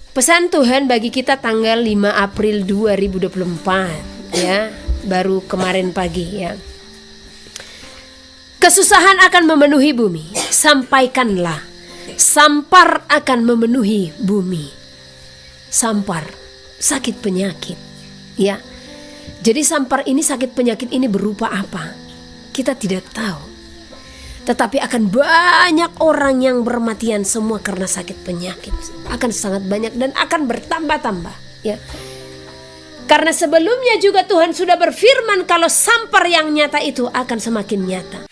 Pesan Tuhan bagi kita tanggal 5 April 2024 ya, baru kemarin pagi ya. Kesusahan akan memenuhi bumi, sampaikanlah. Sampar akan memenuhi bumi. Sampar, sakit penyakit ya. Jadi sampar ini, sakit penyakit ini berupa apa? Kita tidak tahu. Tetapi akan banyak orang yang bermatian semua karena sakit penyakit. Akan sangat banyak dan akan bertambah-tambah ya. Karena sebelumnya juga Tuhan sudah berfirman kalau sampar yang nyata itu akan semakin nyata.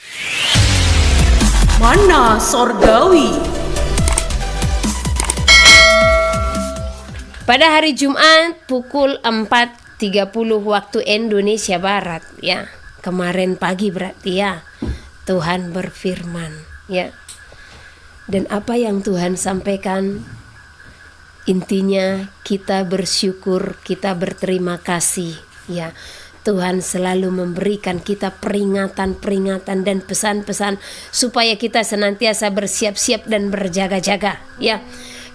Mana Sorgawi. Pada hari Jumat pukul 4.30 waktu Indonesia Barat ya. Kemarin pagi berarti ya. Tuhan berfirman ya. Dan apa yang Tuhan sampaikan, intinya kita bersyukur, kita berterima kasih ya. Tuhan selalu memberikan kita peringatan-peringatan dan pesan-pesan supaya kita senantiasa bersiap-siap dan berjaga-jaga ya.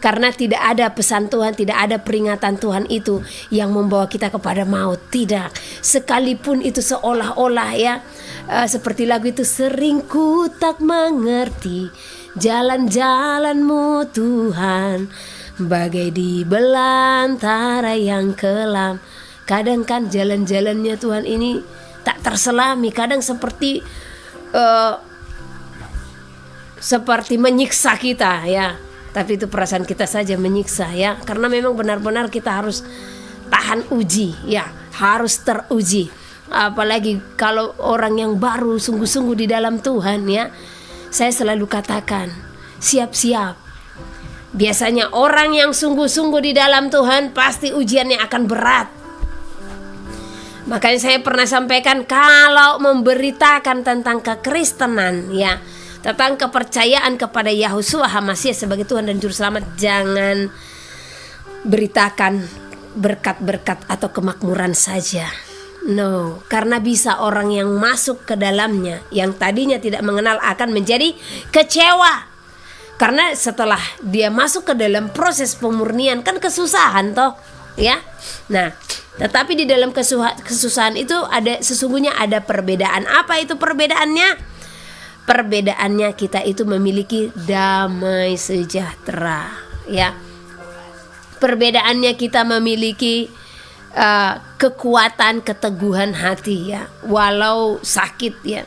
Karena tidak ada pesan Tuhan, tidak ada peringatan Tuhan itu yang membawa kita kepada maut. Tidak. Sekalipun itu seolah-olah ya, seperti lagu itu, sering ku tak mengerti jalan-jalan-Mu Tuhan, bagai di belantara yang kelam. Kadang kan jalan-jalannya Tuhan ini tak terselami. Kadang seperti menyiksa kita ya. Tapi itu perasaan kita saja menyiksa ya. Karena memang benar-benar kita harus tahan uji ya. Harus teruji. Apalagi kalau orang yang baru sungguh-sungguh di dalam Tuhan ya. Saya selalu katakan, siap-siap. Biasanya orang yang sungguh-sungguh di dalam Tuhan pasti ujiannya akan berat. Makanya saya pernah sampaikan, kalau memberitakan tentang kekristenan ya, tentang kepercayaan kepada Yahushua HaMasyiah sebagai Tuhan dan Juru Selamat, jangan beritakan berkat-berkat atau kemakmuran saja. No, karena bisa orang yang masuk ke dalamnya, yang tadinya tidak mengenal, akan menjadi kecewa. Karena setelah dia masuk ke dalam proses pemurnian, kan kesusahan toh ya. Nah, tetapi di dalam kesusahan itu sesungguhnya ada perbedaan. Apa itu perbedaannya? Perbedaannya kita itu memiliki damai sejahtera ya. Perbedaannya kita memiliki kekuatan, keteguhan hati ya, walau sakit ya.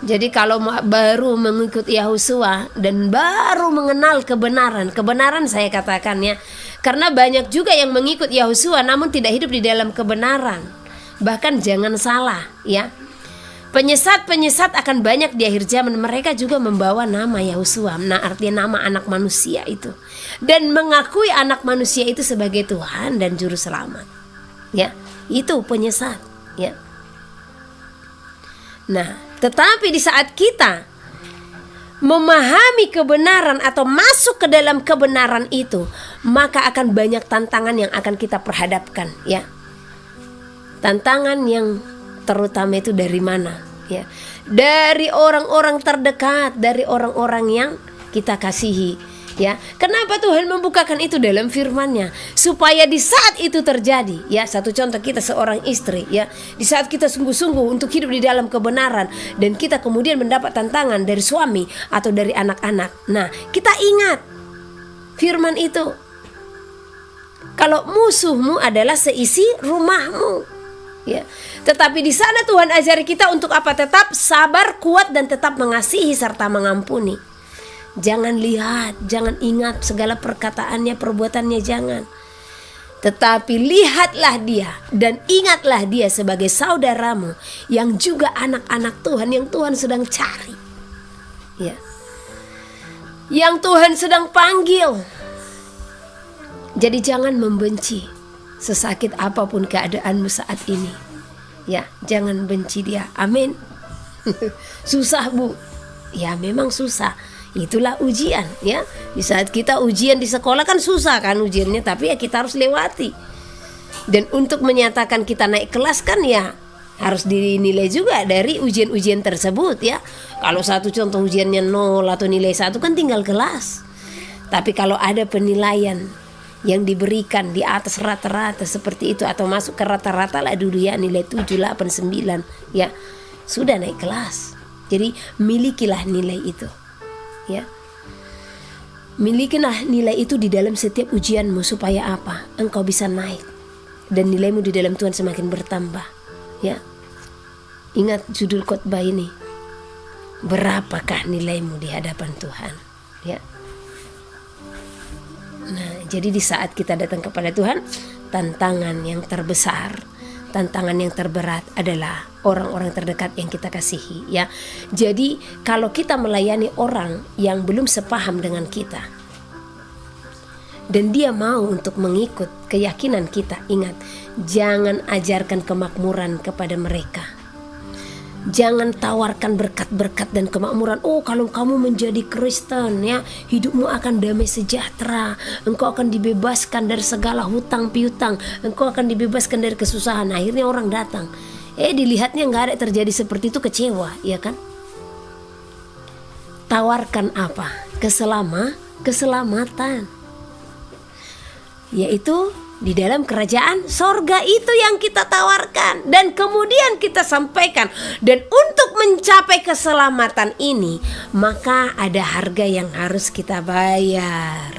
Jadi kalau baru mengikut Yahushua dan baru mengenal kebenaran saya katakan ya, karena banyak juga yang mengikut Yahushua namun tidak hidup di dalam kebenaran. Bahkan jangan salah ya, penyesat-penyesat akan banyak di akhir zaman. Mereka juga membawa nama Yahushua, nah artinya nama anak manusia itu, dan mengakui anak manusia itu sebagai Tuhan dan Juru Selamat ya. Itu penyesat ya. Nah, tetapi di saat kita memahami kebenaran atau masuk ke dalam kebenaran itu, maka akan banyak tantangan yang akan kita perhadapkan ya. Tantangan yang terutama itu dari mana ya? Dari orang-orang terdekat, dari orang-orang yang kita kasihi ya. Kenapa Tuhan membukakan itu dalam firman-Nya? Supaya di saat itu terjadi ya. Satu contoh, kita seorang istri ya, di saat kita sungguh-sungguh untuk hidup di dalam kebenaran dan kita kemudian mendapat tantangan dari suami atau dari anak-anak, nah kita ingat firman itu, kalau musuhmu adalah seisi rumahmu ya. Tetapi di sana Tuhan ajari kita untuk apa? Tetap sabar, kuat, dan tetap mengasihi serta mengampuni. Jangan lihat, jangan ingat segala perkataannya, perbuatannya, jangan. Tetapi lihatlah dia dan ingatlah dia sebagai saudaramu yang juga anak-anak Tuhan yang Tuhan sedang cari ya, yang Tuhan sedang panggil. Jadi jangan membenci, sesakit apapun keadaanmu saat ini ya, jangan benci dia. Amin. Susah bu, ya memang susah. Itulah ujian ya. Di saat kita ujian di sekolah kan susah kan ujiannya, tapi ya kita harus lewati. Dan untuk menyatakan kita naik kelas kan ya harus dinilai juga dari ujian-ujian tersebut ya. Kalau satu contoh ujiannya 0 atau nilai 1 kan tinggal kelas. Tapi kalau ada penilaian yang diberikan di atas rata-rata seperti itu, atau masuk ke rata-rata lah dulu ya, nilai 7, 8, 9 ya, sudah naik kelas. Jadi milikilah nilai itu ya. Milikilah nilai itu di dalam setiap ujianmu, supaya apa? Engkau bisa naik dan nilaimu di dalam Tuhan semakin bertambah ya. Ingat judul khotbah ini, berapakah nilaimu di hadapan Tuhan ya. Nah, jadi di saat kita datang kepada Tuhan, tantangan yang terbesar, tantangan yang terberat adalah orang-orang terdekat yang kita kasihi ya. Jadi kalau kita melayani orang yang belum sepaham dengan kita dan dia mau untuk mengikut keyakinan kita, ingat, jangan ajarkan kemakmuran kepada mereka. Jangan tawarkan berkat-berkat dan kemakmuran. Oh, kalau kamu menjadi Kristen ya, hidupmu akan damai sejahtera. Engkau akan dibebaskan dari segala hutang piutang. Engkau akan dibebaskan dari kesusahan. Akhirnya orang datang, dilihatnya nggak ada terjadi seperti itu, kecewa, ya kan? Tawarkan apa? Keselamatan. Yaitu di dalam kerajaan sorga, itu yang kita tawarkan dan kemudian kita sampaikan. Dan untuk mencapai keselamatan ini, maka ada harga yang harus kita bayar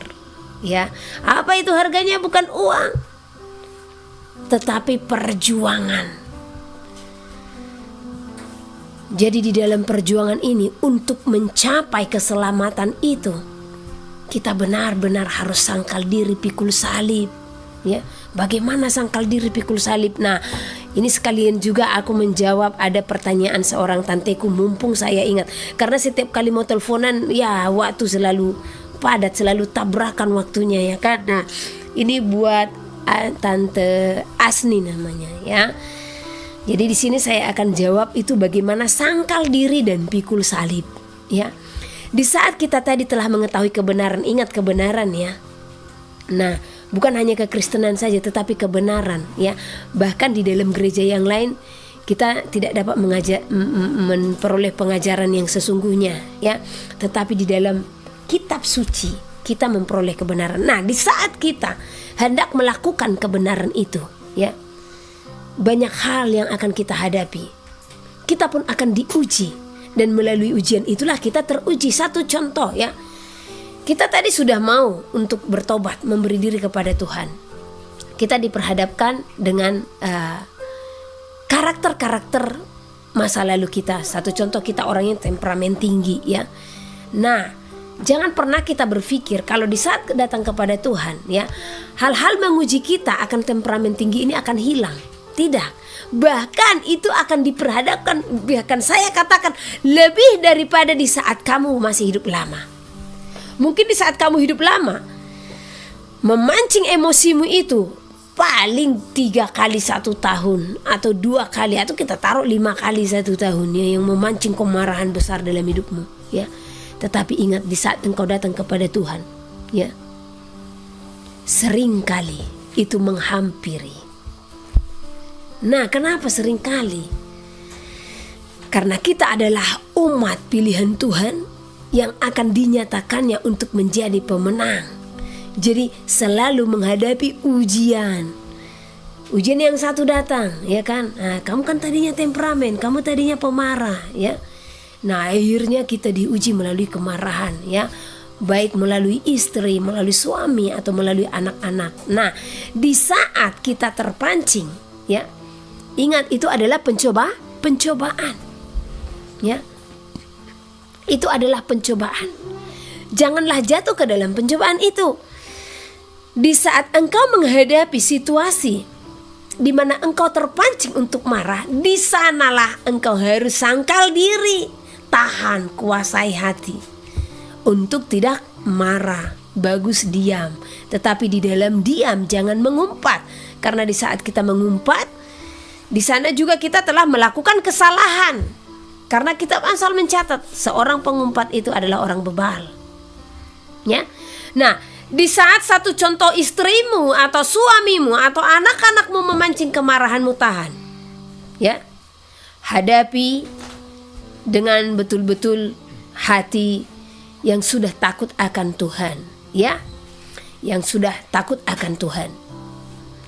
ya. Apa itu harganya? Bukan uang, tetapi perjuangan. Jadi di dalam perjuangan ini, untuk mencapai keselamatan itu, kita benar-benar harus sangkal diri pikul salib ya. Bagaimana sangkal diri pikul salib? Nah, ini sekalian juga aku menjawab ada pertanyaan seorang tanteku, mumpung saya ingat, karena setiap kali mau teleponan ya waktu selalu padat, selalu tabrakan waktunya ya kan. Nah, ini buat Tante Asni namanya ya. Jadi di sini saya akan jawab itu bagaimana sangkal diri dan pikul salib ya. Di saat kita tadi telah mengetahui kebenaran, ingat kebenaran ya. Nah, bukan hanya kekristenan saja, tetapi kebenaran ya. Bahkan di dalam gereja yang lain kita tidak dapat memperoleh pengajaran yang sesungguhnya ya. Tetapi di dalam kitab suci kita memperoleh kebenaran. Nah, di saat kita hendak melakukan kebenaran itu ya, banyak hal yang akan kita hadapi. Kita pun akan diuji. Dan melalui ujian itulah kita teruji. Satu contoh ya, kita tadi sudah mau untuk bertobat, memberi diri kepada Tuhan. Kita diperhadapkan dengan karakter-karakter masa lalu kita. Satu contoh, kita orang yang temperamen tinggi ya. Nah, jangan pernah kita berpikir kalau di saat datang kepada Tuhan ya, hal-hal menguji kita akan temperamen tinggi ini akan hilang. Tidak. Bahkan itu akan diperhadapkan, bahkan saya katakan lebih daripada di saat kamu masih hidup lama. Mungkin di saat kamu hidup lama, memancing emosimu itu paling 3 kali 1 tahun, atau 2 kali, atau kita taruh 5 kali 1 tahun ya, yang memancing kemarahan besar dalam hidupmu ya. Tetapi ingat, di saat engkau datang kepada Tuhan ya, sering kali itu menghampiri. Nah, kenapa sering kali? Karena kita adalah umat pilihan Tuhan yang akan dinyatakannya untuk menjadi pemenang. Jadi selalu menghadapi ujian. Ujian yang satu datang, ya kan? Nah, kamu kan tadinya temperamen, kamu tadinya pemarah, ya. Nah, akhirnya kita diuji melalui kemarahan, ya. Baik melalui istri, melalui suami, atau melalui anak-anak. Nah, di saat kita terpancing, ya, ingat itu adalah pencobaan, ya. Itu adalah pencobaan. Janganlah jatuh ke dalam pencobaan itu. Di saat engkau menghadapi situasi di mana engkau terpancing untuk marah, di sanalah engkau harus sangkal diri, tahan, kuasai hati untuk tidak marah. Bagus diam, tetapi di dalam diam jangan mengumpat, karena di saat kita mengumpat, di sana juga kita telah melakukan kesalahan. Karena kitab Amsal mencatat seorang pengumpat itu adalah orang bebal. Ya. Nah, di saat satu contoh istrimu atau suamimu atau anak-anakmu memancing kemarahanmu, tahan. Ya. Hadapi dengan betul-betul hati yang sudah takut akan Tuhan, ya. yang sudah takut akan Tuhan.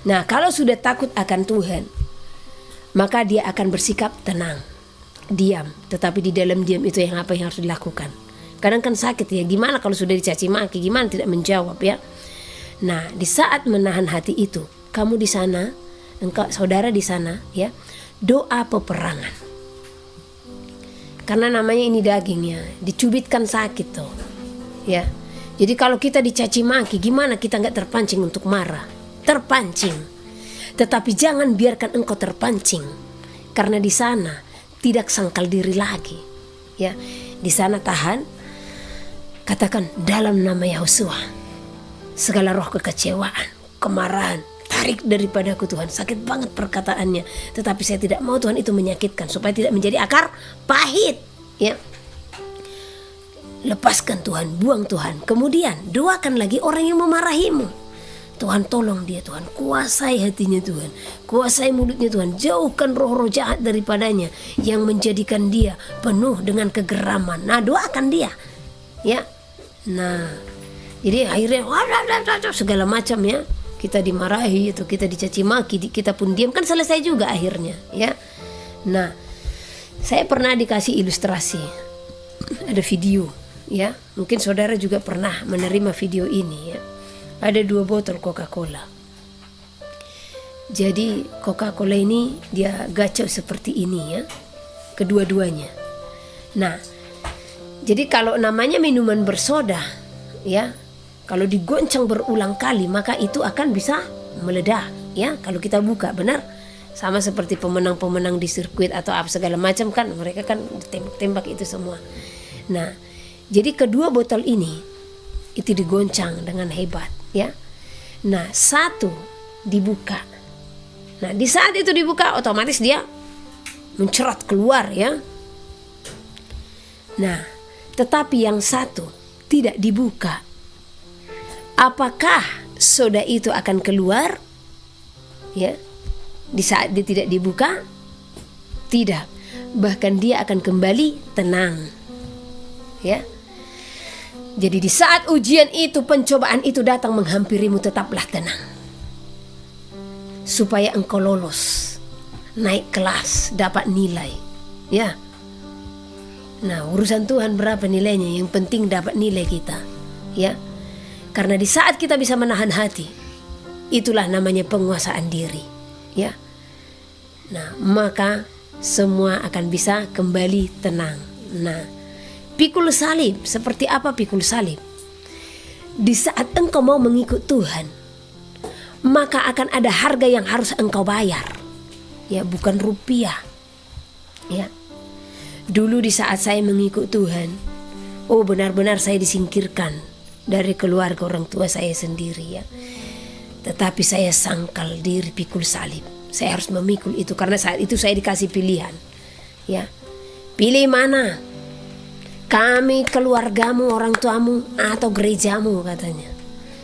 Nah, kalau sudah takut akan Tuhan, maka dia akan bersikap tenang, diam. Tetapi di dalam diam itu apa yang harus dilakukan. Kadang kan sakit ya, gimana kalau sudah dicaci maki, gimana tidak menjawab ya. Nah, di saat menahan hati itu, kamu di sana, engkau saudara di sana ya, doa peperangan. Karena namanya ini dagingnya, dicubitkan sakit tuh ya. Jadi kalau kita dicaci maki, gimana kita nggak terpancing untuk marah? Terpancing. Tetapi jangan biarkan engkau terpancing, karena di sana tidak sangkal diri lagi. Ya, di sana tahan. Katakan dalam nama Yehoshua, segala roh kekecewaan, kemarahan, tarik daripadaku Tuhan. Sakit banget perkataannya, tetapi saya tidak mau Tuhan itu menyakitkan, supaya tidak menjadi akar pahit. Ya. Lepaskan Tuhan, buang Tuhan. Kemudian doakan lagi orang yang memarahimu. Tuhan tolong dia Tuhan, kuasai hatinya Tuhan, kuasai mulutnya Tuhan, jauhkan roh-roh jahat daripadanya yang menjadikan dia penuh dengan kegeraman. Nah, doakan dia ya. Nah, jadi akhirnya segala macam ya, kita dimarahi atau kita dicaci maki, kita pun diam, kan selesai juga akhirnya ya. Nah, saya pernah dikasih ilustrasi, ada video ya, mungkin saudara juga pernah menerima video ini ya. Ada 2 botol Coca-Cola. Jadi Coca-Cola ini dia gacor seperti ini ya, kedua-duanya. Nah, jadi kalau namanya minuman bersoda ya, kalau digoncang berulang kali maka itu akan bisa meledak ya kalau kita buka, benar? Sama seperti pemenang-pemenang di sirkuit atau apa segala macam kan, mereka kan tembak-tembak itu semua. Nah, jadi kedua botol ini itu digoncang dengan hebat ya. Nah, satu dibuka. Nah, di saat itu dibuka otomatis dia mencerot keluar ya. Nah, tetapi yang satu tidak dibuka. Apakah soda itu akan keluar? Ya. Di saat dia tidak dibuka? Tidak. Bahkan dia akan kembali tenang. Ya. Jadi di saat ujian itu, pencobaan itu datang menghampirimu, tetaplah tenang. Supaya engkau lolos, naik kelas, dapat nilai. Ya. Nah, urusan Tuhan berapa nilainya, yang penting dapat nilai kita. Ya. Karena di saat kita bisa menahan hati, itulah namanya penguasaan diri. Ya. Nah, maka semua akan bisa kembali tenang. Nah, pikul salib, seperti apa pikul salib? Di saat engkau mau mengikut Tuhan, maka akan ada harga yang harus engkau bayar. Ya, bukan rupiah. Ya. Dulu di saat saya mengikut Tuhan, oh benar-benar saya disingkirkan dari keluarga orang tua saya sendiri ya. Tetapi saya sangkal diri pikul salib. Saya harus memikul itu karena saat itu saya dikasih pilihan. Ya. Pilih mana? Kami, keluargamu, orang tuamu, atau gerejamu, katanya.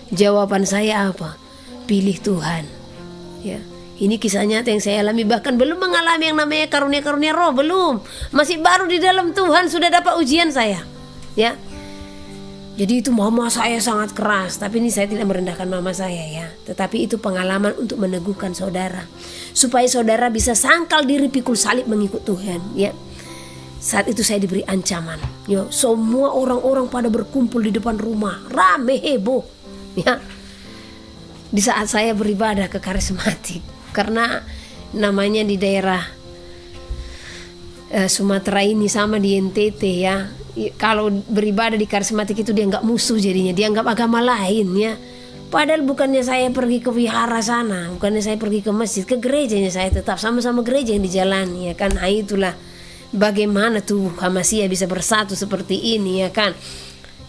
Jawaban saya apa? Pilih Tuhan. Ya. Ini kisah nyata yang saya alami, bahkan belum mengalami yang namanya karunia-karunia roh, belum. Masih baru di dalam Tuhan sudah dapat ujian saya. Ya. Jadi itu mama saya sangat keras, tapi ini saya tidak merendahkan mama saya ya. Tetapi itu pengalaman untuk meneguhkan saudara, supaya saudara bisa sangkal diri pikul salib mengikut Tuhan ya. Saat itu saya diberi ancaman. Ya, semua orang-orang pada berkumpul di depan rumah, rame heboh ya. Di saat saya beribadah ke karismatik, karena namanya di daerah Sumatera ini sama di NTT ya. Kalau beribadah di karismatik itu dia nggak musuh, jadinya dia anggap agama lain ya. Padahal bukannya saya pergi ke wihara sana, bukannya saya pergi ke masjid, ke gerejanya saya tetap sama-sama gereja yang dijalani ya kan. Nah, itulah bagaimana tubuh Hamasia bisa bersatu seperti ini ya kan.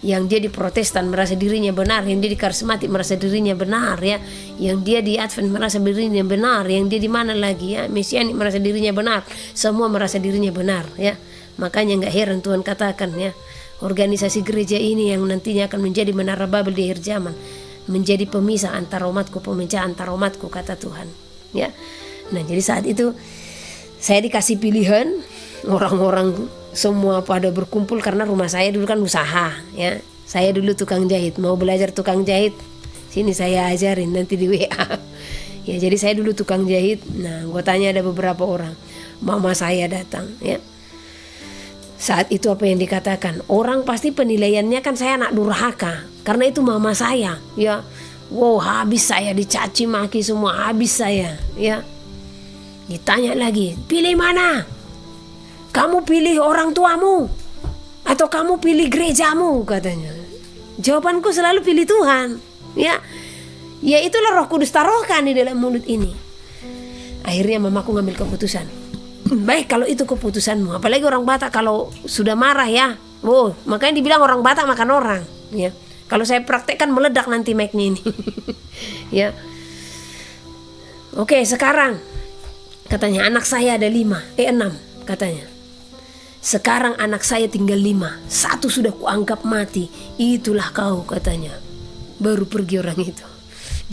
Yang dia di Protestan merasa dirinya benar, yang dia di karismatik merasa dirinya benar ya, yang dia di Advent merasa dirinya benar, yang dia di mana lagi ya, Mesianik merasa dirinya benar, semua merasa dirinya benar ya. Makanya nggak heran Tuhan katakan ya, organisasi gereja ini yang nantinya akan menjadi menara Babel di akhir zaman, menjadi pemisah antara umatku, pemecah antara umatku, kata Tuhan ya. Nah, jadi saat itu saya dikasih pilihan, orang-orang semua pada berkumpul karena rumah saya dulu kan usaha ya. Saya dulu tukang jahit, mau belajar tukang jahit Sini saya ajarin nanti di WA. Ya, jadi saya dulu tukang jahit. Nah, anggotanya ada beberapa orang. Mama saya datang, ya. Saat itu apa yang dikatakan? Orang pasti penilaiannya kan saya anak durhaka. Karena itu mama saya, ya. Wow, habis saya dicaci maki semua, habis saya, ya. Ditanya lagi, pilih mana? Kamu pilih orang tuamu atau kamu pilih gerejamu, katanya. Jawabanku selalu pilih Tuhan, ya. Ya itulah Roh Kudus taruhkan di dalam mulut ini. Akhirnya mamaku ngambil keputusan. Baik kalau itu keputusanmu. Apalagi orang Batak kalau sudah marah, ya. Oh, makanya dibilang orang Batak makan orang, ya. Kalau saya praktekkan meledak nanti mic-nya ini. Ya. Oke, sekarang katanya anak saya ada 6 katanya. Sekarang anak saya tinggal 5. 1 sudah kuanggap mati. Itulah kau, katanya. Baru pergi orang itu.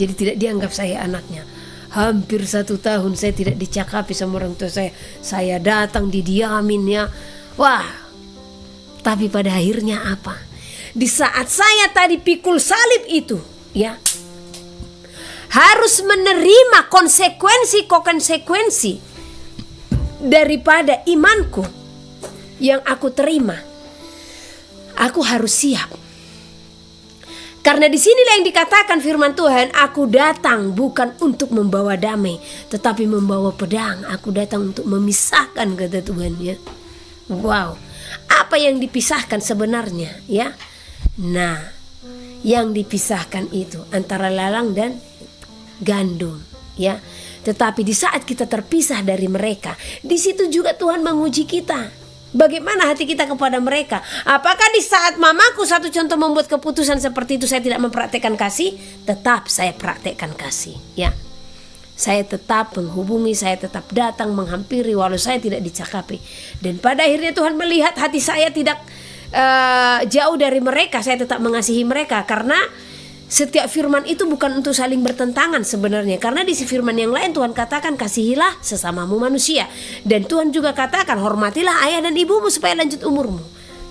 Jadi tidak dianggap saya anaknya. Hampir 1 tahun saya tidak dicakapi sama orang tua saya. Saya datang didiamin, ya. Wah. Tapi pada akhirnya apa? Di saat saya tadi pikul salib itu, ya, harus menerima konsekuensi daripada imanku yang aku terima. Aku harus siap. Karena disinilah yang dikatakan firman Tuhan, aku datang bukan untuk membawa damai, tetapi membawa pedang. Aku datang untuk memisahkan, kata Tuhan, ya. Wow, apa yang dipisahkan sebenarnya, ya? Nah, yang dipisahkan itu antara lalang dan gandum, ya. Tetapi di saat kita terpisah dari mereka, di situ juga Tuhan menguji kita. Bagaimana hati kita kepada mereka? Apakah di saat mamaku satu contoh membuat keputusan seperti itu saya tidak mempraktekkan kasih? Tetap saya praktekkan kasih, ya. Saya tetap menghubungi, saya tetap datang menghampiri walau saya tidak dicakapi. Dan pada akhirnya Tuhan melihat hati saya tidak jauh dari mereka. Saya tetap mengasihi mereka karena setiap firman itu bukan untuk saling bertentangan sebenarnya. Karena di firman yang lain Tuhan katakan kasihilah sesamamu manusia. Dan Tuhan juga katakan hormatilah ayah dan ibumu supaya lanjut umurmu.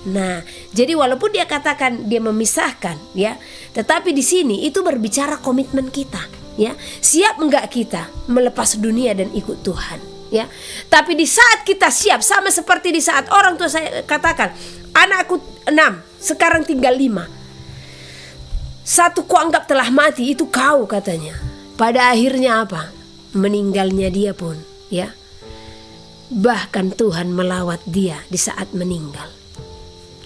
Nah, jadi walaupun dia katakan dia memisahkan, ya, tetapi di sini itu berbicara komitmen kita, ya. Siap enggak kita melepas dunia dan ikut Tuhan, ya. Tapi di saat kita siap, sama seperti di saat orang tua saya katakan, anakku 6, sekarang tinggal 5. 1 kuanggap telah mati, itu kau, katanya. Pada akhirnya apa? Meninggalnya dia pun, ya. Bahkan Tuhan melawat dia di saat meninggal,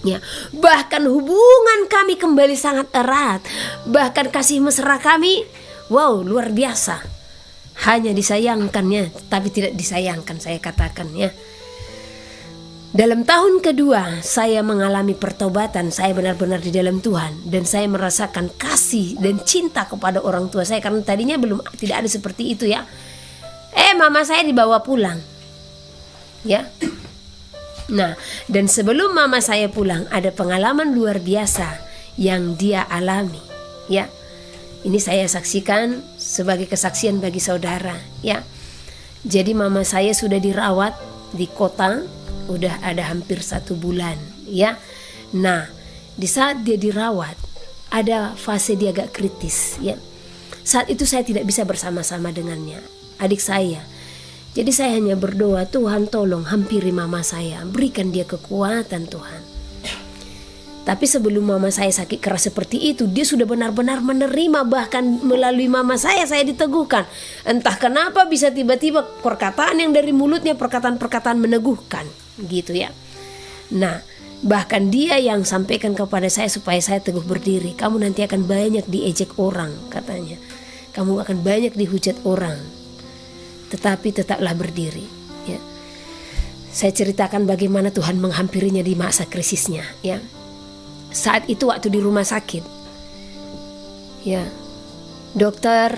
ya. Bahkan hubungan kami kembali sangat erat. Bahkan kasih mesra kami, wow, luar biasa. Hanya disayangkannya, tapi tidak disayangkan, saya katakan, ya. Dalam tahun kedua saya mengalami pertobatan. Saya benar-benar di dalam Tuhan. Dan saya merasakan kasih dan cinta kepada orang tua saya. Karena tadinya tidak ada seperti itu, ya. Mama saya dibawa pulang, ya. Nah, dan sebelum mama saya pulang, ada pengalaman luar biasa yang dia alami, ya. Ini saya saksikan sebagai kesaksian bagi saudara, ya. Jadi mama saya sudah dirawat di kota, udah ada hampir 1 bulan, ya. Nah, di saat dia dirawat, ada fase dia agak kritis, ya. Saat itu saya tidak bisa bersama-sama dengannya, adik saya. Jadi saya hanya berdoa, Tuhan tolong hampiri mama saya, berikan dia kekuatan, Tuhan. Tapi sebelum mama saya sakit keras seperti itu, dia sudah benar-benar menerima. Bahkan melalui mama saya diteguhkan. Entah kenapa bisa tiba-tiba perkataan yang dari mulutnya, perkataan-perkataan meneguhkan, gitu, ya. Nah, bahkan dia yang sampaikan kepada saya supaya saya teguh berdiri. Kamu nanti akan banyak diejek orang, katanya. Kamu akan banyak dihujat orang, tetapi tetaplah berdiri, ya. Saya ceritakan bagaimana Tuhan menghampirinya di masa krisisnya, ya. Saat itu waktu di rumah sakit, ya, dokter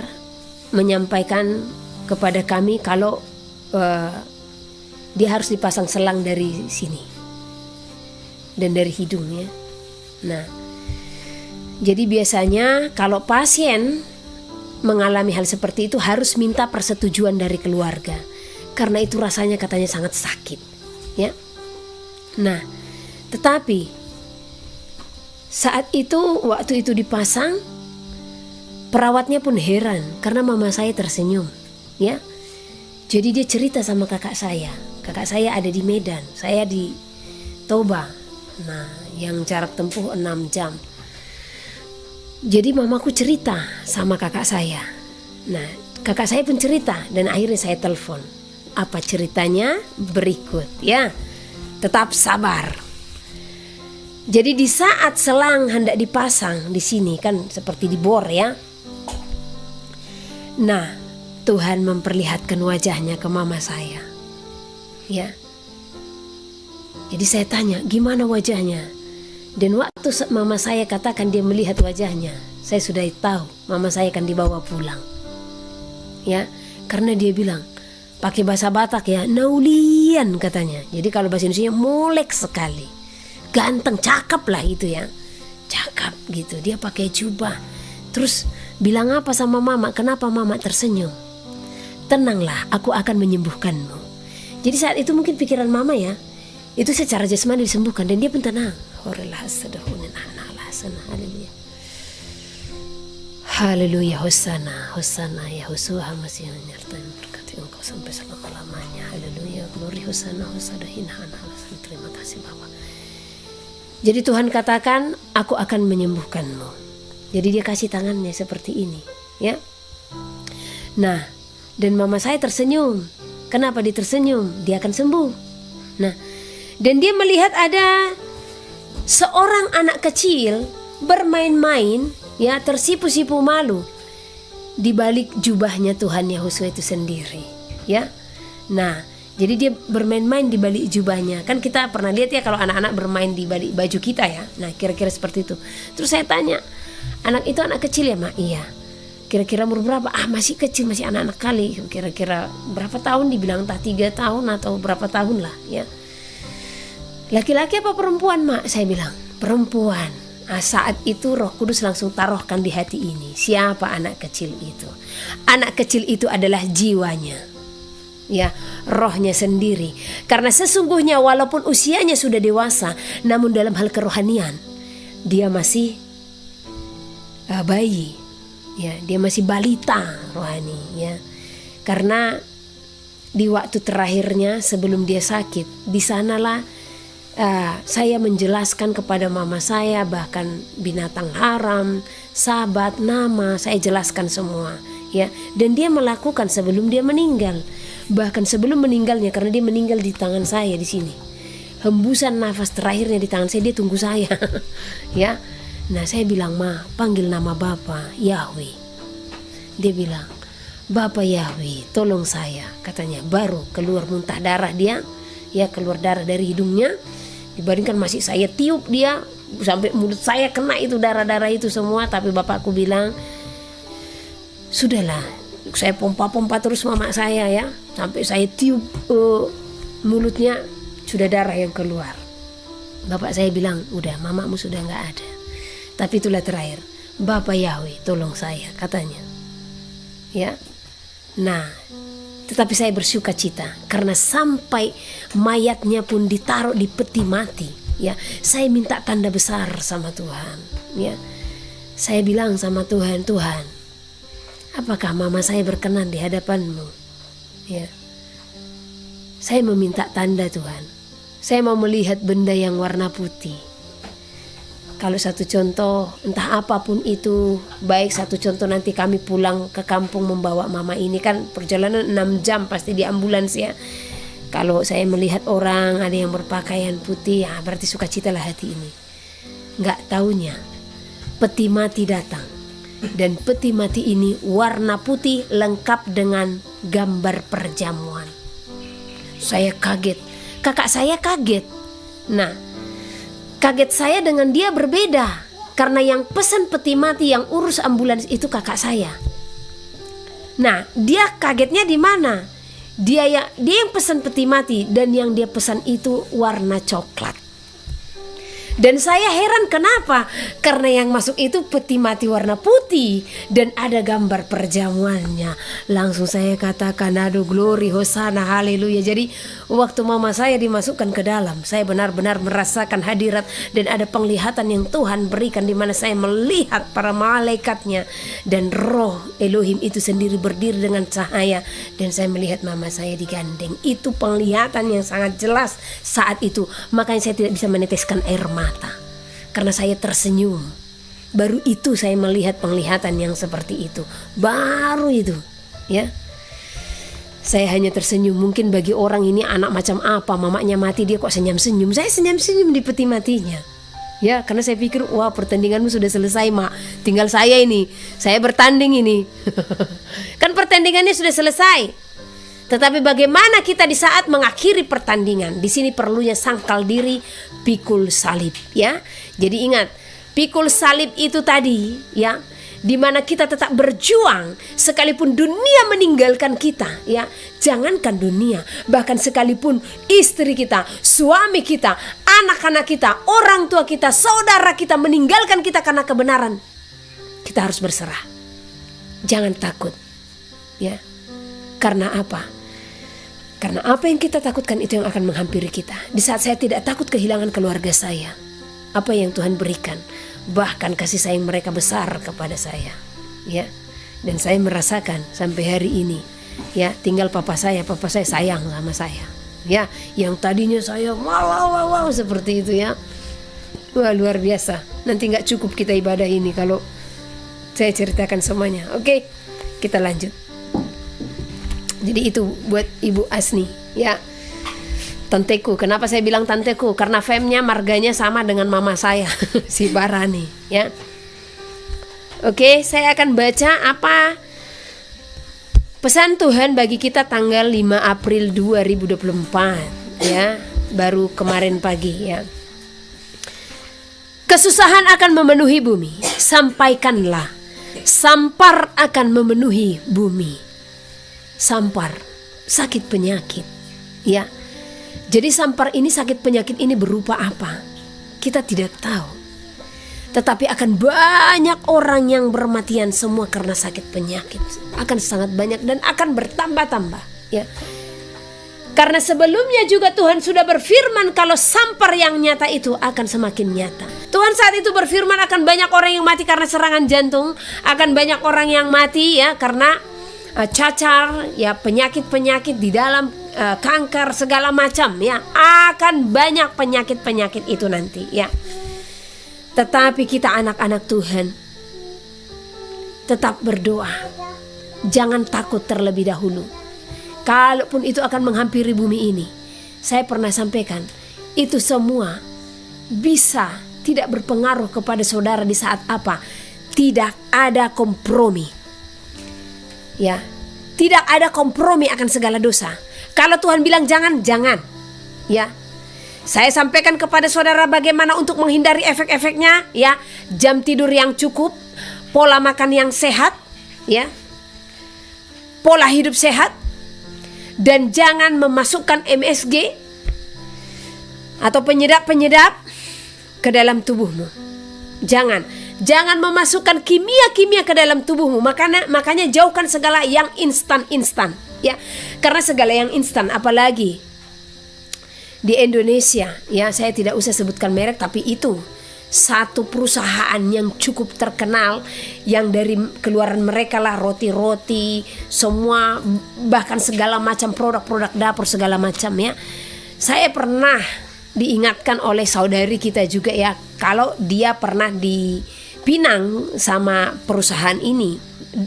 menyampaikan kepada kami kalau dia harus dipasang selang dari sini dan dari hidungnya. Nah, jadi biasanya kalau pasien mengalami hal seperti itu harus minta persetujuan dari keluarga, karena itu rasanya katanya sangat sakit, ya. Nah, tetapi saat itu, waktu itu dipasang, Perawatnya pun heran karena mama saya tersenyum, ya. Jadi dia cerita sama kakak saya. Kakak saya ada di Medan, saya di Toba. Nah, yang jarak tempuh 6 jam. Jadi mamaku cerita sama kakak saya. Nah, kakak saya pun cerita dan akhirnya saya telepon. Apa ceritanya? Berikut, ya. Tetap sabar. Jadi di saat selang hendak dipasang di sini kan seperti dibor, ya. Nah, Tuhan memperlihatkan wajahnya ke mama saya, ya. Jadi saya tanya, gimana wajahnya? Dan waktu mama saya katakan dia melihat wajahnya, saya sudah tahu mama saya akan dibawa pulang, ya. Karena dia bilang pakai bahasa Batak, ya, naulian katanya. Jadi kalau bahasa Indonesia molek sekali, ganteng, cakep lah itu, ya, cakep gitu. Dia pakai jubah. Terus bilang apa sama mama? Kenapa mama tersenyum? Tenanglah, aku akan menyembuhkanmu. Jadi saat itu mungkin pikiran mama, ya, itu secara jasmani disembuhkan dan dia pun tenang. Haleluya. Haleluya, hosana, hosana, ya Hosuha masih menyertai berkati engkau sampai selama-lamanya. Haleluya, glory, hosana, hosana, hinhana. Terima kasih Bapak. Jadi Tuhan katakan, aku akan menyembuhkanmu. Jadi dia kasih tangannya seperti ini, ya. Nah, dan mama saya tersenyum. Kenapa dia tersenyum? Dia akan sembuh. Nah, dan dia melihat ada seorang anak kecil bermain-main, ya, tersipu-sipu malu di balik jubahnya Tuhan Yehuwa itu sendiri, ya. Nah, jadi dia bermain-main di balik jubahnya. Kan kita pernah lihat, ya, kalau anak-anak bermain di balik baju kita, ya. Nah, kira-kira seperti itu. Terus saya tanya, anak itu anak kecil, ya, Mak? Iya. Kira-kira umur berapa? Masih kecil, masih anak-anak kali. Kira-kira berapa tahun? Dibilang entah 3 tahun atau berapa tahun lah, ya. Laki-laki apa perempuan, Mak? Saya bilang, perempuan. Saat itu Roh Kudus langsung taruhkan di hati ini. Siapa anak kecil itu? Anak kecil itu adalah jiwanya, ya, rohnya sendiri. Karena sesungguhnya walaupun usianya sudah dewasa, namun dalam hal kerohanian dia masih bayi, ya, dia masih balita rohani, ya. Karena di waktu terakhirnya sebelum dia sakit, di sanalah saya menjelaskan kepada mama saya, bahkan binatang haram, sahabat, nama, saya jelaskan semua, ya. Dan dia melakukan sebelum dia meninggal, bahkan sebelum meninggalnya, karena dia meninggal di tangan saya di sini. Hembusan nafas terakhirnya di tangan saya, dia tunggu saya, ya. Nah, saya bilang, Ma, panggil nama Bapa Yahweh. Dia bilang, Bapa Yahweh, tolong saya, katanya. Baru keluar muntah darah dia, ya, keluar darah dari hidungnya. Dibandingkan masih saya tiup dia, sampai mulut saya kena itu darah-darah itu semua. Tapi bapakku bilang, sudahlah, saya pompa-pompa terus mama saya, ya, sampai saya tiup mulutnya sudah darah yang keluar. Bapak saya bilang, udah, mamamu sudah nggak ada. Tapi itulah terakhir, Bapak Yahweh, tolong saya, katanya, ya. Nah, tetapi saya bersuka cita karena sampai mayatnya pun ditaruh di peti mati, ya. Saya minta tanda besar sama Tuhan, ya. Saya bilang sama Tuhan, Tuhan, apakah mama saya berkenan di hadapan-Mu, ya. Saya meminta tanda, Tuhan. Saya mau melihat benda yang warna putih. Kalau satu contoh, entah apapun itu, baik satu contoh nanti kami pulang ke kampung membawa mama ini, kan perjalanan 6 jam pasti di ambulans, ya. Kalau saya melihat orang ada yang berpakaian putih, ya berarti sukacitalah hati ini. Nggak taunya peti mati datang, dan peti mati ini warna putih lengkap dengan gambar perjamuan. Saya kaget, kakak saya kaget. Nah, kaget saya dengan dia berbeda, karena yang pesan peti mati, yang urus ambulans itu kakak saya. Nah, dia kagetnya di mana? Dia yang pesan peti mati, dan yang dia pesan itu warna coklat. Dan saya heran kenapa? Karena yang masuk itu peti mati warna putih dan ada gambar perjamuannya. Langsung saya katakan, aduh glory, hosana, haleluya. Jadi waktu mama saya dimasukkan ke dalam, saya benar-benar merasakan hadirat dan ada penglihatan yang Tuhan berikan, di mana saya melihat para malaikatnya dan roh Elohim itu sendiri berdiri dengan cahaya, dan saya melihat mama saya digandeng. Itu penglihatan yang sangat jelas saat itu. Makanya saya tidak bisa meneteskan air mata karena saya tersenyum. Baru itu saya melihat penglihatan yang seperti itu. Baru itu, ya. Saya hanya tersenyum. Mungkin bagi orang ini anak macam apa, mamanya mati dia kok senyum-senyum. Saya senyum-senyum di peti matinya. Ya, karena saya pikir, wah pertandinganmu sudah selesai, Mak. Tinggal saya ini. Saya bertanding ini. Kan pertandingannya sudah selesai. Tetapi bagaimana kita di saat mengakhiri pertandingan? Di sini perlunya sangkal diri, pikul salib, ya. Jadi ingat, pikul salib itu tadi, ya, di mana kita tetap berjuang sekalipun dunia meninggalkan kita, ya. Jangankan dunia, bahkan sekalipun istri kita, suami kita, anak-anak kita, orang tua kita, saudara kita meninggalkan kita karena kebenaran, kita harus berserah. Jangan takut, ya. Karena apa? Karena apa yang kita takutkan itu yang akan menghampiri kita. Di saat saya tidak takut kehilangan keluarga saya, apa yang Tuhan berikan, bahkan kasih sayang mereka besar kepada saya, ya. Dan saya merasakan sampai hari ini, ya, tinggal papa saya sayang sama saya, ya. Yang tadinya saya wow seperti itu, ya. Wah, luar biasa. Nanti nggak cukup kita ibadah ini kalau saya ceritakan semuanya. Oke, kita lanjut. Jadi itu buat Ibu Asni, ya. Tanteku, kenapa saya bilang tanteku? Karena famnya marganya sama dengan mama saya, si Barani, ya. Oke, saya akan baca apa pesan Tuhan bagi kita tanggal 5 April 2024, ya. Baru kemarin pagi, ya. Kesusahan akan memenuhi bumi, sampaikanlah. Sampar akan memenuhi bumi. Sampar, sakit penyakit, ya. Jadi sampar ini, sakit penyakit ini berupa apa? Kita tidak tahu. Tetapi akan banyak orang yang bermatian semua karena sakit penyakit. Akan sangat banyak dan akan bertambah-tambah, ya. Karena sebelumnya juga Tuhan sudah berfirman kalau sampar yang nyata itu akan semakin nyata. Tuhan saat itu berfirman akan banyak orang yang mati karena serangan jantung, akan banyak orang yang mati, ya, karena cacar, ya, penyakit-penyakit di dalam kanker segala macam, ya. Akan banyak penyakit-penyakit itu nanti, ya. Tetapi kita anak-anak Tuhan tetap berdoa. Jangan takut terlebih dahulu. Kalaupun itu akan menghampiri bumi ini, saya pernah sampaikan, itu semua bisa tidak berpengaruh kepada saudara di saat apa? Tidak ada kompromi, ya. Tidak ada kompromi akan segala dosa. Kalau Tuhan bilang jangan, ya. Saya sampaikan kepada saudara bagaimana untuk menghindari efek-efeknya, ya. Jam tidur yang cukup, pola makan yang sehat, ya. Pola hidup sehat, dan jangan memasukkan MSG atau penyedap-penyedap ke dalam tubuhmu. Jangan memasukkan kimia-kimia ke dalam tubuhmu. Makanya jauhkan segala yang instan, ya. Karena segala yang instan, apalagi di Indonesia, ya, saya tidak usah sebutkan merek, tapi itu satu perusahaan yang cukup terkenal, yang dari keluaran mereka lah roti-roti, semua, bahkan segala macam produk-produk dapur segala macam, ya. Saya pernah diingatkan oleh saudari kita juga, ya, kalau dia pernah dipinang sama perusahaan ini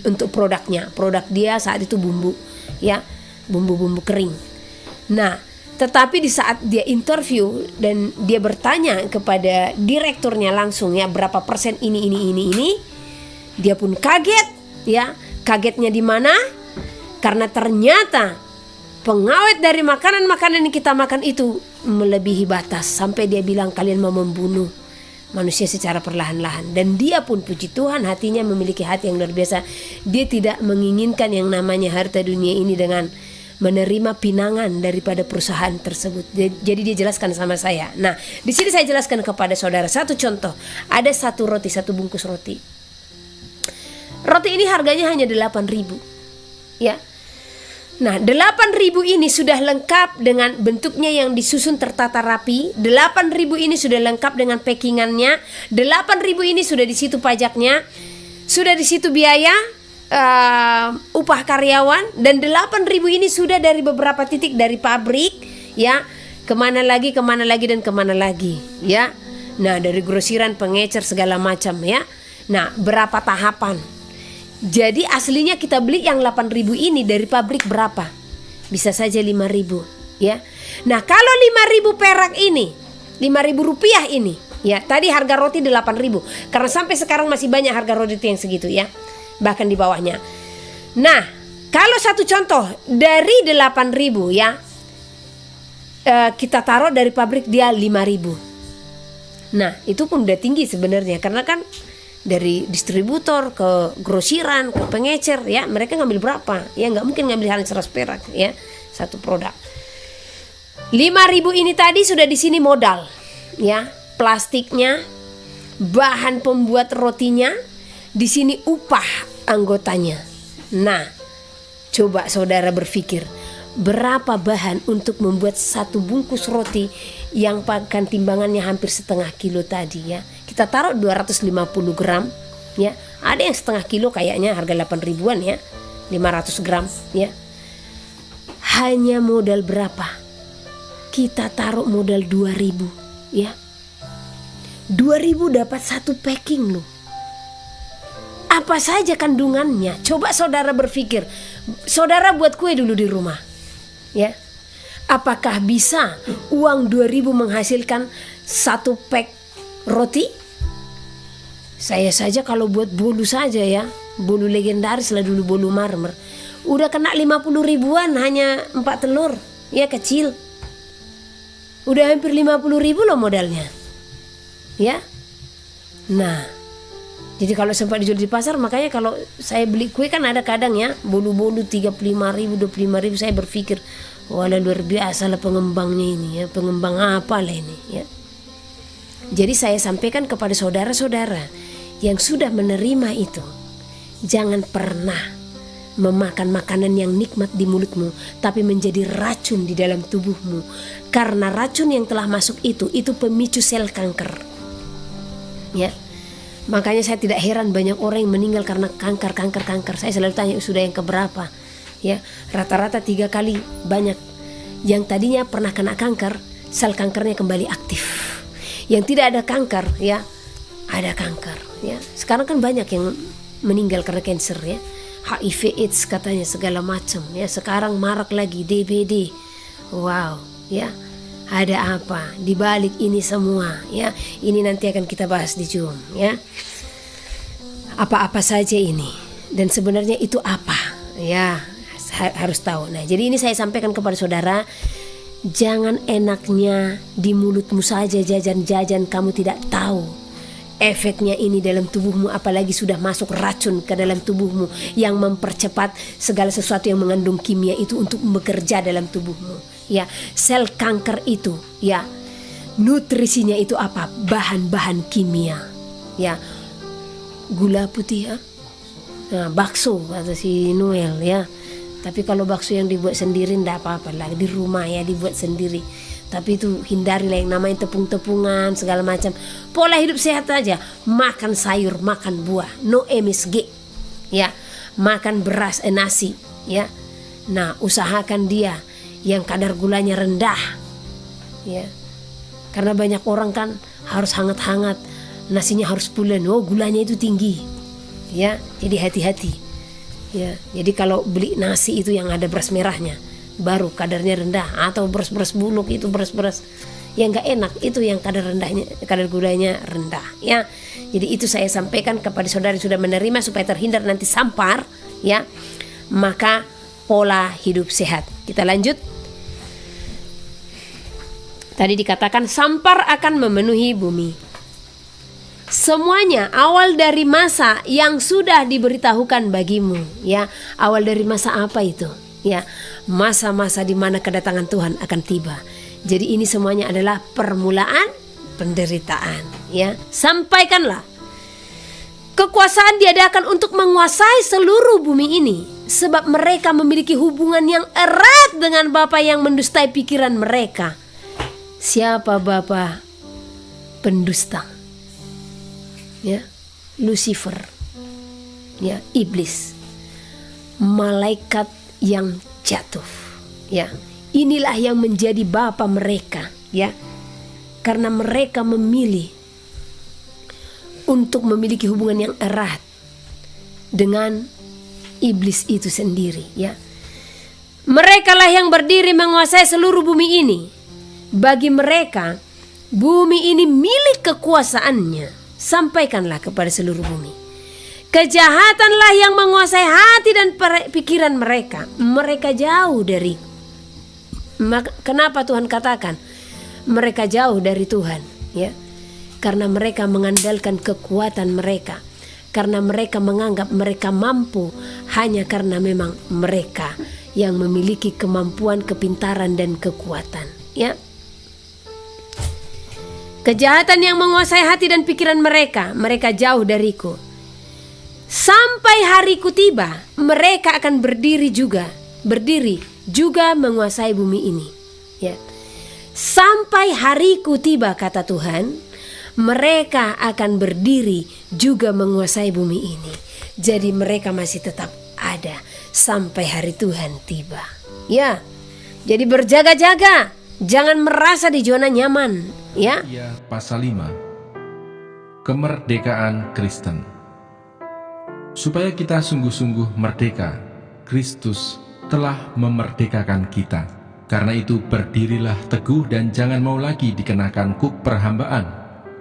untuk produknya. Produk dia saat itu bumbu, ya, bumbu-bumbu kering. Nah, tetapi di saat dia interview dan dia bertanya kepada direkturnya langsung, ya, berapa persen ini, dia pun kaget, ya. Kagetnya di mana? Karena ternyata pengawet dari makanan-makanan yang kita makan itu melebihi batas, sampai dia bilang kalian mau membunuh manusia secara perlahan-lahan. Dan dia pun, puji Tuhan, hatinya memiliki hati yang luar biasa. Dia tidak menginginkan yang namanya harta dunia ini dengan menerima pinangan daripada perusahaan tersebut. Jadi dia jelaskan sama saya. Nah, di sini saya jelaskan kepada saudara satu contoh. Ada satu bungkus roti. Roti ini harganya hanya 8.000. Ya. Nah, 8.000 ini sudah lengkap dengan bentuknya yang disusun tertata rapi. 8.000 ini sudah lengkap dengan packingannya. 8.000 ini sudah di situ pajaknya, sudah di situ biaya upah karyawan, dan 8.000 ini sudah dari beberapa titik dari pabrik, ya, kemana lagi dan kemana lagi, ya. Nah, dari grosiran, pengecer, segala macam, ya. Nah, berapa tahapan? Jadi aslinya kita beli yang 8.000 ini dari pabrik berapa? Bisa saja 5.000, ya. Nah, kalau 5.000 perak ini, 5.000 rupiah ini, ya, tadi harga roti 8.000. Karena sampai sekarang masih banyak harga roti yang segitu, ya. Bahkan di bawahnya. Nah, kalau satu contoh dari 8.000, ya, kita taruh dari pabrik dia 5.000. Nah, itu pun udah tinggi sebenarnya, karena kan dari distributor ke grosiran ke pengecer, ya, mereka ngambil berapa? Ya nggak mungkin ngambil hanya 100 perak, ya, satu produk. 5.000 ini tadi sudah di sini modal, ya, plastiknya, bahan pembuat rotinya, di sini upah anggotanya. Nah, coba saudara berpikir, berapa bahan untuk membuat satu bungkus roti yang pakan timbangannya hampir setengah kilo tadi, ya. Kita taruh 250 gram, ya. Ada yang setengah kilo kayaknya harga 8.000-an, ya. 500 gram, ya. Hanya modal berapa? Kita taruh modal 2.000, ya. 2.000 dapat satu packing loh. Apa saja kandungannya? Coba saudara berpikir. Saudara buat kue dulu di rumah, ya. Apakah bisa uang 2.000 menghasilkan satu pack roti? Saya saja kalau buat bolu saja, ya, bolu legendaris lah dulu, bolu marmer, udah kena 50 ribuan hanya 4 telur, ya, kecil. Udah hampir 50.000 loh modalnya, ya. Nah, jadi kalau sempat dijual di pasar, makanya kalau saya beli kue kan ada kadang, ya, bolu-bolu 35.000, 25.000, saya berpikir, walah luar biasa lah pengembangnya ini, ya, pengembang apa lah ini, ya. Jadi saya sampaikan kepada saudara-saudara yang sudah menerima itu, jangan pernah memakan makanan yang nikmat di mulutmu tapi menjadi racun di dalam tubuhmu. Karena racun yang telah masuk itu pemicu sel kanker, ya. Makanya saya tidak heran banyak orang yang meninggal karena kanker. Saya selalu tanya, sudah yang keberapa, ya. Rata-rata 3 kali banyak. Yang tadinya pernah kena kanker, sel kankernya kembali aktif. Yang tidak ada kanker, ya, ada kanker, ya. Sekarang kan banyak yang meninggal karena kanker, ya. HIV AIDS katanya segala macam, ya. Sekarang marak lagi DBD. Wow, ya. Ada apa di balik ini semua, ya? Ini nanti akan kita bahas di Zoom, ya. Apa-apa saja ini dan sebenarnya itu apa, ya, harus tahu. Nah, jadi ini saya sampaikan kepada saudara, jangan enaknya di mulutmu saja jajan-jajan, kamu tidak tahu efeknya ini dalam tubuhmu, apalagi sudah masuk racun ke dalam tubuhmu yang mempercepat segala sesuatu yang mengandung kimia itu untuk bekerja dalam tubuhmu, ya. Sel kanker itu, ya, nutrisinya itu apa? Bahan-bahan kimia, ya. Gula putih, ya. Nah, bakso kata si Noel, ya. Tapi kalau bakso yang dibuat sendiri enggak apa-apa lah, di rumah, ya, dibuat sendiri. Tapi itu hindarilah yang namanya tepung-tepungan segala macam. Pola hidup sehat aja, makan sayur, makan buah, no MSG, ya. Makan beras, nasi, ya. Nah, usahakan dia yang kadar gulanya rendah, ya. Karena banyak orang kan harus hangat-hangat, nasinya harus pulen, oh gulanya itu tinggi, ya. Jadi hati-hati, ya. Jadi kalau beli nasi itu yang ada beras merahnya, baru kadarnya rendah. Atau beras-beras buluk itu, beras-beras yang gak enak, itu yang kadar gulanya rendah, ya. Jadi itu saya sampaikan kepada saudara yang sudah menerima supaya terhindar nanti sampar, ya. Maka pola hidup sehat. Kita lanjut. Tadi dikatakan sampar akan memenuhi bumi. Semuanya awal dari masa yang sudah diberitahukan bagimu, ya. Awal dari masa apa itu? ya, masa-masa di mana kedatangan Tuhan akan tiba. Jadi ini semuanya adalah permulaan penderitaan, ya. Sampaikanlah, kekuasaan diadakan untuk menguasai seluruh bumi ini, sebab mereka memiliki hubungan yang erat dengan bapa yang mendustai pikiran mereka. Siapa bapa pendusta? Ya, Lucifer, ya, iblis, malaikat yang jatuh, ya. Inilah yang menjadi bapa mereka, ya. Karena mereka memilih untuk memiliki hubungan yang erat dengan iblis itu sendiri, ya. Merekalah yang berdiri menguasai seluruh bumi ini. Bagi mereka, bumi ini milik kekuasaannya. Sampaikanlah kepada seluruh bumi. Kejahatanlah yang menguasai hati dan pikiran mereka. Mereka jauh dari. Kenapa Tuhan katakan mereka jauh dari Tuhan, ya? Karena mereka mengandalkan kekuatan mereka. Karena mereka menganggap mereka mampu hanya karena memang mereka yang memiliki kemampuan, kepintaran dan kekuatan, ya. Kejahatan yang menguasai hati dan pikiran mereka, mereka jauh dariku. Sampai hariku tiba, mereka akan berdiri juga menguasai bumi ini, ya. Sampai hariku tiba, kata Tuhan, mereka akan berdiri juga menguasai bumi ini. Jadi mereka masih tetap ada sampai hari Tuhan tiba, ya. Jadi berjaga-jaga, jangan merasa di zona nyaman, ya. Pasal 5, kemerdekaan Kristen. Supaya kita sungguh-sungguh merdeka, Kristus telah memerdekakan kita. Karena itu berdirilah teguh dan jangan mau lagi dikenakan kuk perhambaan.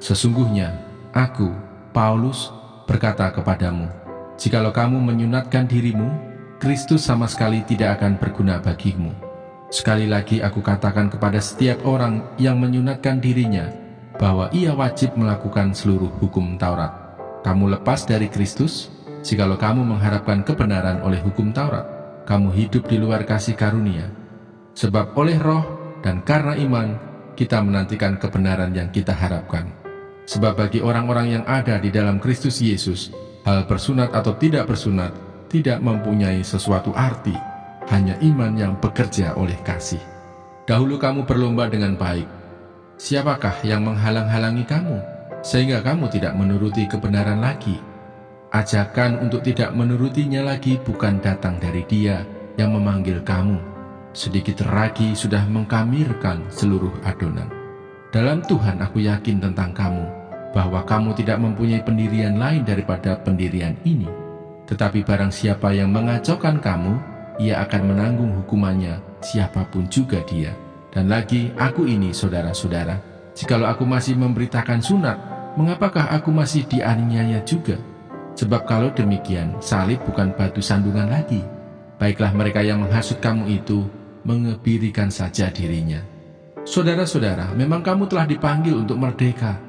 Sesungguhnya aku, Paulus, berkata kepadamu, jikalau kamu menyunatkan dirimu, Kristus sama sekali tidak akan berguna bagimu. Sekali lagi aku katakan kepada setiap orang yang menyunatkan dirinya, bahwa ia wajib melakukan seluruh hukum Taurat. Kamu lepas dari Kristus, jikalau kamu mengharapkan kebenaran oleh hukum Taurat, kamu hidup di luar kasih karunia. Sebab oleh roh dan karena iman, kita menantikan kebenaran yang kita harapkan. Sebab bagi orang-orang yang ada di dalam Kristus Yesus, hal bersunat atau tidak bersunat tidak mempunyai sesuatu arti, hanya iman yang bekerja oleh kasih. Dahulu kamu berlomba dengan baik. Siapakah yang menghalang-halangi kamu, sehingga kamu tidak menuruti kebenaran lagi? Ajakan untuk tidak menurutinya lagi bukan datang dari Dia yang memanggil kamu. Sedikit lagi sudah mengkamirkan seluruh adonan. Dalam Tuhan aku yakin tentang kamu, bahwa kamu tidak mempunyai pendirian lain daripada pendirian ini. Tetapi barang siapa yang mengacaukan kamu, ia akan menanggung hukumannya, siapapun juga dia. Dan lagi aku ini, saudara-saudara, jikalau aku masih memberitakan sunat, mengapakah aku masih dianiaya juga? Sebab kalau demikian, salib bukan batu sandungan lagi. Baiklah mereka yang menghasut kamu itu mengebirikan saja dirinya. Saudara-saudara, memang kamu telah dipanggil untuk merdeka.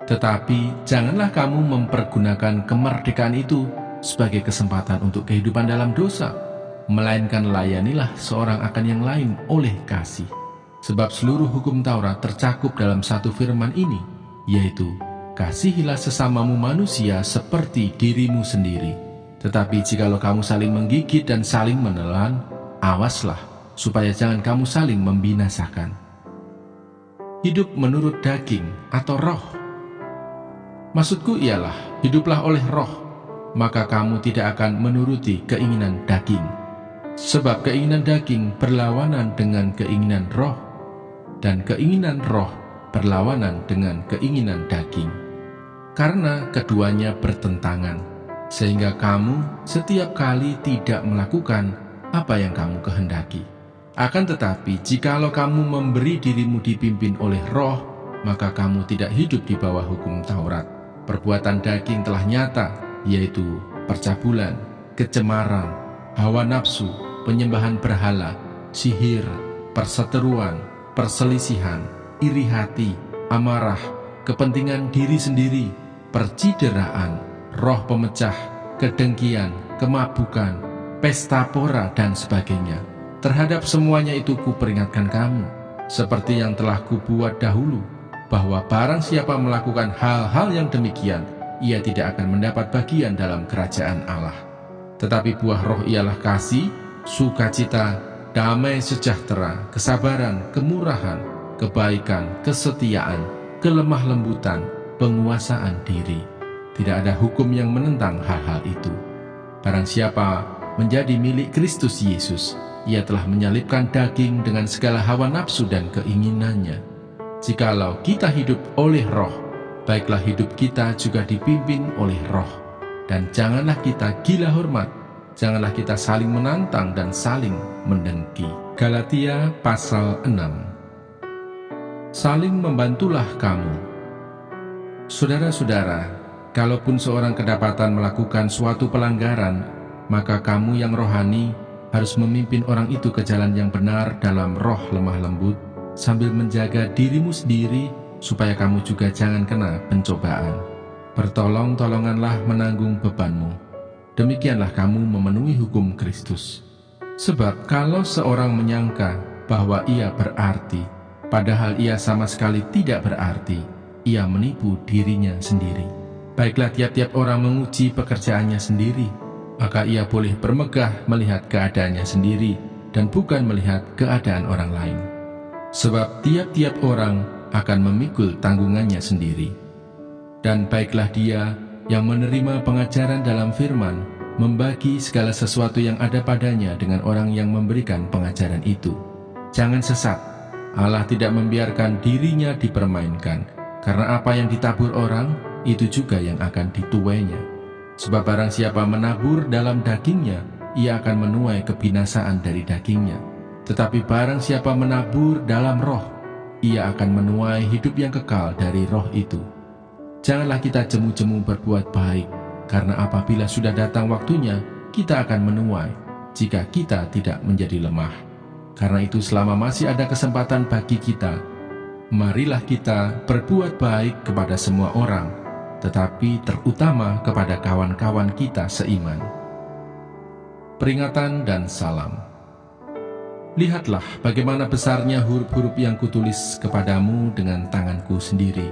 Tetapi janganlah kamu mempergunakan kemerdekaan itu sebagai kesempatan untuk kehidupan dalam dosa, melainkan layanilah seorang akan yang lain oleh kasih. Sebab seluruh hukum Taurat tercakup dalam satu firman ini, yaitu, kasihilah sesamamu manusia seperti dirimu sendiri. Tetapi jikalau kamu saling menggigit dan saling menelan, awaslah, supaya jangan kamu saling membinasakan. Hidup menurut daging atau roh. Maksudku ialah, hiduplah oleh roh, maka kamu tidak akan menuruti keinginan daging. Sebab keinginan daging berlawanan dengan keinginan roh, dan keinginan roh berlawanan dengan keinginan daging. Karena keduanya bertentangan, sehingga kamu setiap kali tidak melakukan apa yang kamu kehendaki. Akan tetapi, jikalau kamu memberi dirimu dipimpin oleh roh, maka kamu tidak hidup di bawah hukum Taurat. Perbuatan daging telah nyata, yaitu percabulan, kecemaran, hawa nafsu, penyembahan berhala, sihir, perseteruan, perselisihan, iri hati, amarah, kepentingan diri sendiri, percideraan, roh pemecah, kedengkian, kemabukan, pesta pora, dan sebagainya. Terhadap semuanya itu kuperingatkan kamu, seperti yang telah kubuat dahulu, bahwa barang siapa melakukan hal-hal yang demikian, ia tidak akan mendapat bagian dalam kerajaan Allah. Tetapi buah roh ialah kasih, sukacita, damai sejahtera, kesabaran, kemurahan, kebaikan, kesetiaan, kelemah lembutan, penguasaan diri. Tidak ada hukum yang menentang hal-hal itu. Barang siapa menjadi milik Kristus Yesus, ia telah menyalibkan daging dengan segala hawa nafsu dan keinginannya. Jikalau kita hidup oleh roh, baiklah hidup kita juga dipimpin oleh roh. Dan janganlah kita gila hormat, janganlah kita saling menantang dan saling mendengki. Galatia pasal 6. Saling membantulah kamu. Saudara-saudara, kalaupun seorang kedapatan melakukan suatu pelanggaran, maka kamu yang rohani harus memimpin orang itu ke jalan yang benar dalam roh lemah lembut, sambil menjaga dirimu sendiri, supaya kamu juga jangan kena pencobaan. Bertolong-tolonganlah menanggung bebanmu. Demikianlah kamu memenuhi hukum Kristus. Sebab kalau seorang menyangka bahwa ia berarti, padahal ia sama sekali tidak berarti, ia menipu dirinya sendiri. Baiklah tiap-tiap orang menguji pekerjaannya sendiri, maka ia boleh bermegah melihat keadaannya sendiri dan bukan melihat keadaan orang lain. Sebab tiap-tiap orang akan memikul tanggungannya sendiri. Dan baiklah dia yang menerima pengajaran dalam firman, membagi segala sesuatu yang ada padanya dengan orang yang memberikan pengajaran itu. Jangan sesat, Allah tidak membiarkan dirinya dipermainkan, karena apa yang ditabur orang, itu juga yang akan dituainya. Sebab barang siapa menabur dalam dagingnya, ia akan menuai kebinasaan dari dagingnya. Tetapi barang siapa menabur dalam roh, ia akan menuai hidup yang kekal dari roh itu. Janganlah kita jemu-jemu berbuat baik, karena apabila sudah datang waktunya, kita akan menuai, jika kita tidak menjadi lemah. Karena itu selama masih ada kesempatan bagi kita, marilah kita berbuat baik kepada semua orang, tetapi terutama kepada kawan-kawan kita seiman. Peringatan dan salam. Lihatlah bagaimana besarnya huruf-huruf yang kutulis kepadamu dengan tanganku sendiri.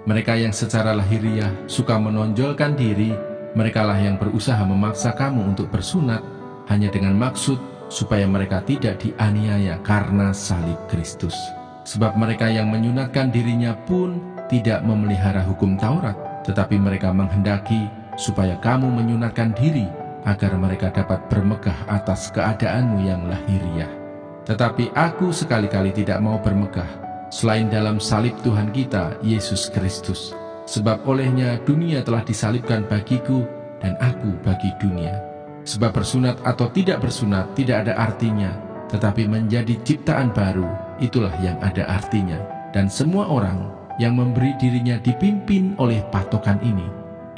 Mereka yang secara lahiriah suka menonjolkan diri, merekalah yang berusaha memaksa kamu untuk bersunat, hanya dengan maksud supaya mereka tidak dianiaya karena salib Kristus. Sebab mereka yang menyunatkan dirinya pun tidak memelihara hukum Taurat, tetapi mereka menghendaki supaya kamu menyunatkan diri, agar mereka dapat bermegah atas keadaanmu yang lahiriah. Tetapi aku sekali-kali tidak mau bermegah, selain dalam salib Tuhan kita, Yesus Kristus. Sebab olehnya dunia telah disalibkan bagiku, dan aku bagi dunia. Sebab bersunat atau tidak bersunat tidak ada artinya, tetapi menjadi ciptaan baru, itulah yang ada artinya. Dan semua orang yang memberi dirinya dipimpin oleh patokan ini,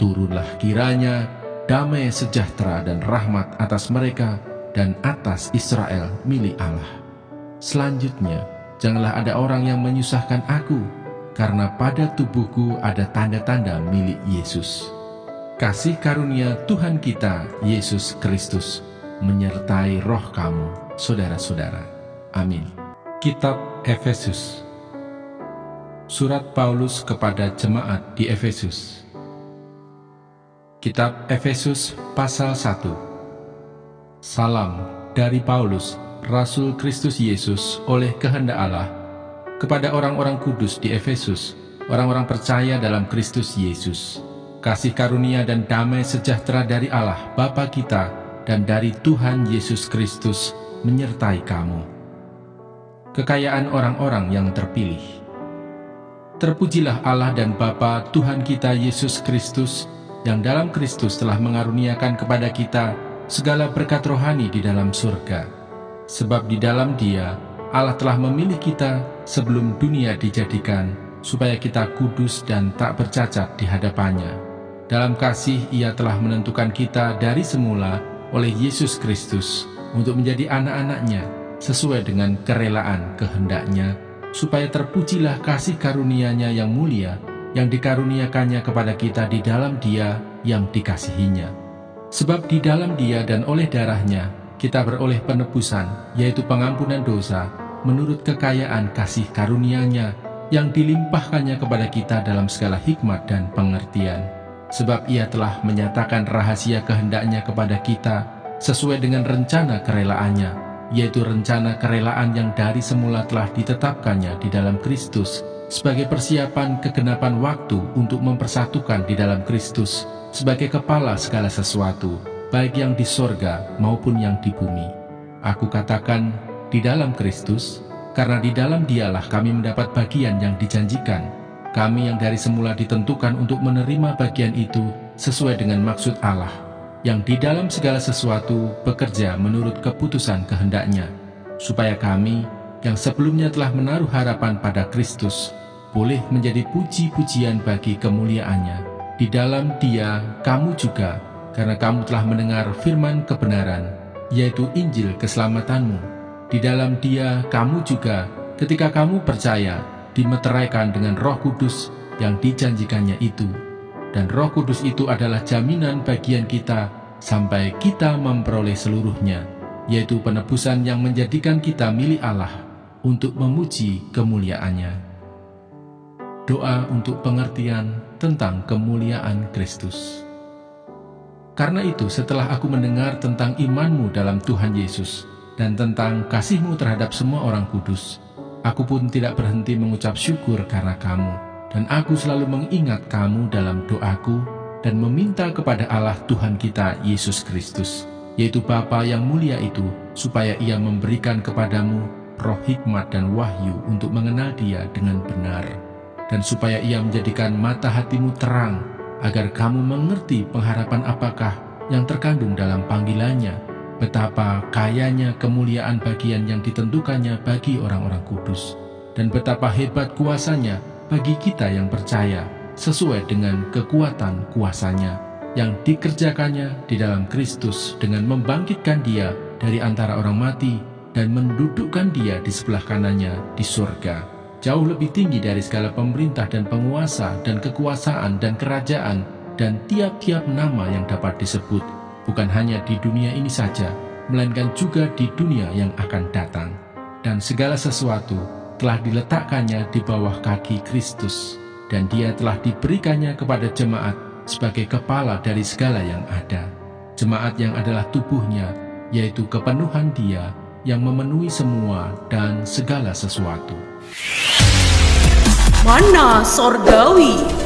turunlah kiranya damai sejahtera dan rahmat atas mereka dan atas Israel milik Allah. Selanjutnya, janganlah ada orang yang menyusahkan aku, karena pada tubuhku ada tanda-tanda milik Yesus. Kasih karunia Tuhan kita, Yesus Kristus, menyertai roh kamu, saudara-saudara. Amin. Kitab Efesus. Surat Paulus kepada jemaat di Efesus. Kitab Efesus pasal 1. Salam dari Paulus, Rasul Kristus Yesus oleh kehendak Allah, kepada orang-orang kudus di Efesus, orang-orang percaya dalam Kristus Yesus. Kasih karunia dan damai sejahtera dari Allah Bapa kita dan dari Tuhan Yesus Kristus menyertai kamu. Kekayaan orang-orang yang terpilih. Terpujilah Allah dan Bapa Tuhan kita Yesus Kristus, yang dalam Kristus telah mengaruniakan kepada kita segala berkat rohani di dalam surga. Sebab di dalam Dia, Allah telah memilih kita sebelum dunia dijadikan, supaya kita kudus dan tak bercacat di hadapannya. Dalam kasih Ia telah menentukan kita dari semula oleh Yesus Kristus untuk menjadi anak-anak-Nya sesuai dengan kerelaan kehendak-Nya, supaya terpujilah kasih karunia-Nya yang mulia yang dikaruniakannya kepada kita di dalam Dia yang dikasihinya. Sebab di dalam Dia dan oleh darahnya kita beroleh penebusan, yaitu pengampunan dosa, menurut kekayaan kasih karunia-Nya yang dilimpahkannya kepada kita dalam segala hikmat dan pengertian. Sebab Ia telah menyatakan rahasia kehendak-Nya kepada kita sesuai dengan rencana kerelaannya, yaitu rencana kerelaan yang dari semula telah ditetapkannya di dalam Kristus sebagai persiapan kegenapan waktu untuk mempersatukan di dalam Kristus sebagai kepala segala sesuatu, baik yang di sorga maupun yang di bumi. Aku katakan di dalam Kristus, karena di dalam Dialah kami mendapat bagian yang dijanjikan. Kami yang dari semula ditentukan untuk menerima bagian itu sesuai dengan maksud Allah, yang di dalam segala sesuatu bekerja menurut keputusan kehendak-Nya, supaya kami yang sebelumnya telah menaruh harapan pada Kristus boleh menjadi puji-pujian bagi kemuliaan-Nya. Di dalam Dia kamu juga, karena kamu telah mendengar firman kebenaran, yaitu Injil keselamatanmu. Di dalam Dia kamu juga, ketika kamu percaya, dimeteraikan dengan Roh Kudus yang dijanjikannya itu. Dan Roh Kudus itu adalah jaminan bagian kita sampai kita memperoleh seluruhnya, yaitu penebusan yang menjadikan kita milik Allah untuk memuji kemuliaan-Nya. Doa untuk pengertian tentang kemuliaan Kristus. Karena itu, setelah aku mendengar tentang imanmu dalam Tuhan Yesus dan tentang kasihmu terhadap semua orang kudus, aku pun tidak berhenti mengucap syukur karena kamu, dan aku selalu mengingat kamu dalam doaku dan meminta kepada Allah Tuhan kita Yesus Kristus, yaitu Bapa yang mulia itu, supaya Ia memberikan kepadamu roh hikmat dan wahyu untuk mengenal Dia dengan benar, dan supaya Ia menjadikan mata hatimu terang, agar kamu mengerti pengharapan apakah yang terkandung dalam panggilannya, betapa kayanya kemuliaan bagian yang ditentukannya bagi orang-orang kudus, dan betapa hebat kuasa-Nya bagi kita yang percaya, sesuai dengan kekuatan kuasa-Nya yang dikerjakannya di dalam Kristus dengan membangkitkan Dia dari antara orang mati dan mendudukkan Dia di sebelah kanannya di surga, jauh lebih tinggi dari segala pemerintah dan penguasa dan kekuasaan dan kerajaan dan tiap-tiap nama yang dapat disebut, bukan hanya di dunia ini saja, melainkan juga di dunia yang akan datang. Dan segala sesuatu telah diletakkannya di bawah kaki Kristus, dan Dia telah diberikannya kepada jemaat sebagai kepala dari segala yang ada. Jemaat yang adalah tubuhnya, yaitu kepenuhan Dia yang memenuhi semua dan segala sesuatu. Mana Sorgawi.